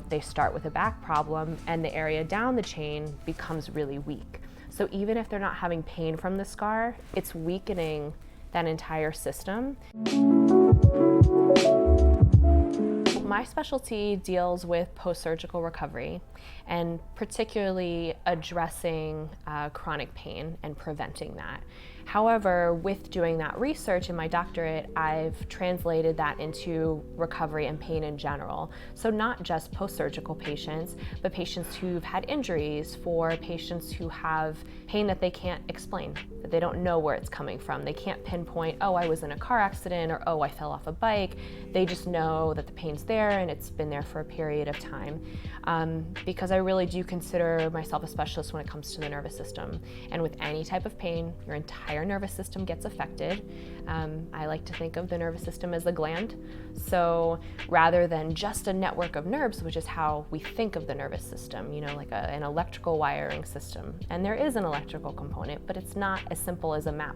they start with a back problem and the area down the chain becomes really weak. So even if they're not having pain from the scar, it's weakening that entire system. My specialty deals with post-surgical recovery and particularly addressing chronic pain and preventing that. However, with doing that research in my doctorate, I've translated that into recovery and pain in general. So not just post-surgical patients, but patients who've had injuries, for patients who have pain that they can't explain, that they don't know where it's coming from. They can't pinpoint, oh, I was in a car accident, or oh, I fell off a bike. They just know that the pain's there and it's been there for a period of time. Because I really do consider myself a specialist when it comes to the nervous system. And with any type of pain, your entire nervous system gets affected. I like to think of the nervous system as a gland. So rather than just a network of nerves, which is how we think of the nervous system, like an electrical wiring system. And there is an electrical component, but it's not as simple as a map.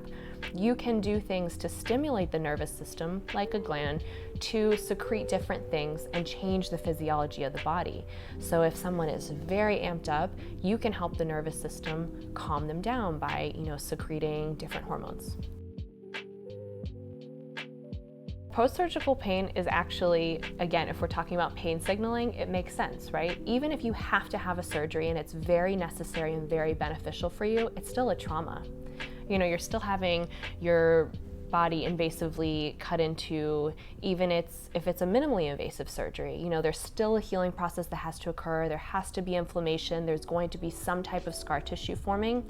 You can do things to stimulate the nervous system, like a gland, to secrete different things and change the physiology of the body. So if someone is very amped up, you can help the nervous system calm them down by, secreting different hormones. Post-surgical pain is actually, again, if we're talking about pain signaling, it makes sense, right? Even if you have to have a surgery and it's very necessary and very beneficial for you, it's still a trauma. You're still having your body invasively cut into, even if it's a minimally invasive surgery. There's still a healing process that has to occur. There has to be inflammation. There's going to be some type of scar tissue forming.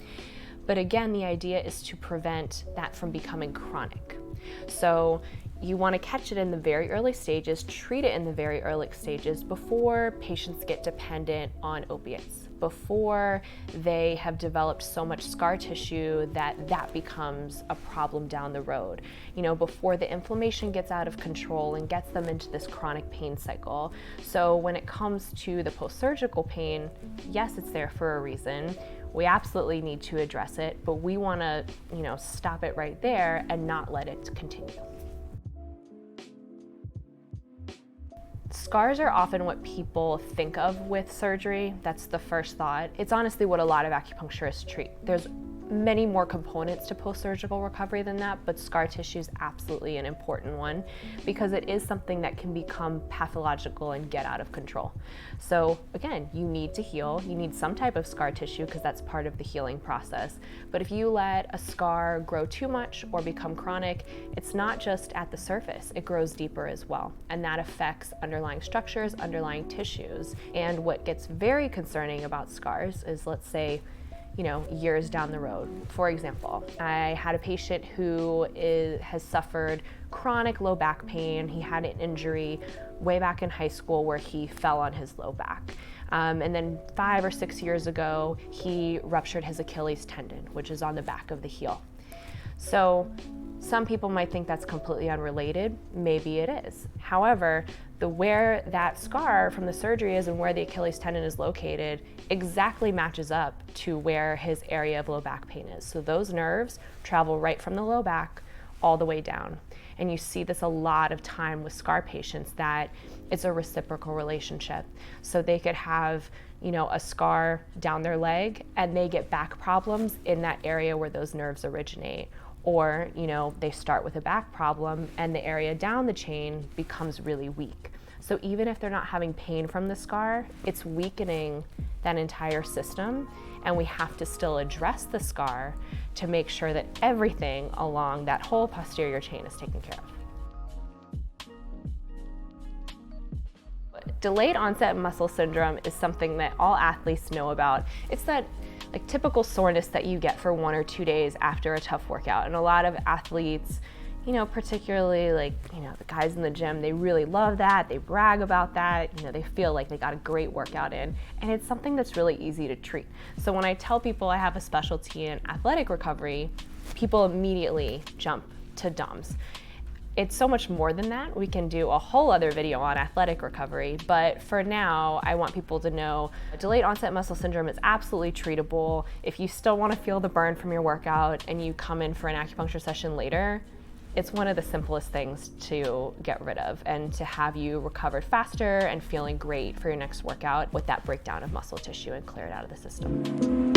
But again, the idea is to prevent that from becoming chronic. So you want to catch it in the very early stages, treat it in the very early stages before patients get dependent on opiates, before they have developed so much scar tissue that becomes a problem down the road, before the inflammation gets out of control and gets them into this chronic pain cycle. So when it comes to the post-surgical pain, yes, it's there for a reason. We absolutely need to address it, but we want to, stop it right there and not let it continue. Scars are often what people think of with surgery. That's the first thought. It's honestly what a lot of acupuncturists treat. There's many more components to post-surgical recovery than that, but scar tissue is absolutely an important one because it is something that can become pathological and get out of control. So again, you need to heal. You need some type of scar tissue because that's part of the healing process. But if you let a scar grow too much or become chronic, it's not just at the surface, it grows deeper as well. And that affects underlying structures, underlying tissues. And what gets very concerning about scars is, let's say, years down the road. For example, I had a patient who has suffered chronic low back pain. He had an injury way back in high school where he fell on his low back. And then 5 or 6 years ago, he ruptured his Achilles tendon, which is on the back of the heel. So some people might think that's completely unrelated. Maybe it is. However, where that scar from the surgery is and where the Achilles tendon is located exactly matches up to where his area of low back pain is. So those nerves travel right from the low back all the way down. And you see this a lot of time with scar patients, that it's a reciprocal relationship. So they could have, a scar down their leg and they get back problems in that area where those nerves originate. Or, they start with a back problem and the area down the chain becomes really weak. So even if they're not having pain from the scar, it's weakening that entire system, and we have to still address the scar to make sure that everything along that whole posterior chain is taken care of. Delayed onset muscle syndrome is something that all athletes know about. It's that typical soreness that you get for 1 or 2 days after a tough workout. And a lot of athletes, particularly the guys in the gym, they really love that. They brag about that. They feel like they got a great workout in. And it's something that's really easy to treat. So when I tell people I have a specialty in athletic recovery, people immediately jump to DOMS. It's so much more than that. We can do a whole other video on athletic recovery, but for now, I want people to know delayed onset muscle syndrome is absolutely treatable. If you still want to feel the burn from your workout and you come in for an acupuncture session later, It's one of the simplest things to get rid of and to have you recovered faster and feeling great for your next workout with that breakdown of muscle tissue and clear it out of the system.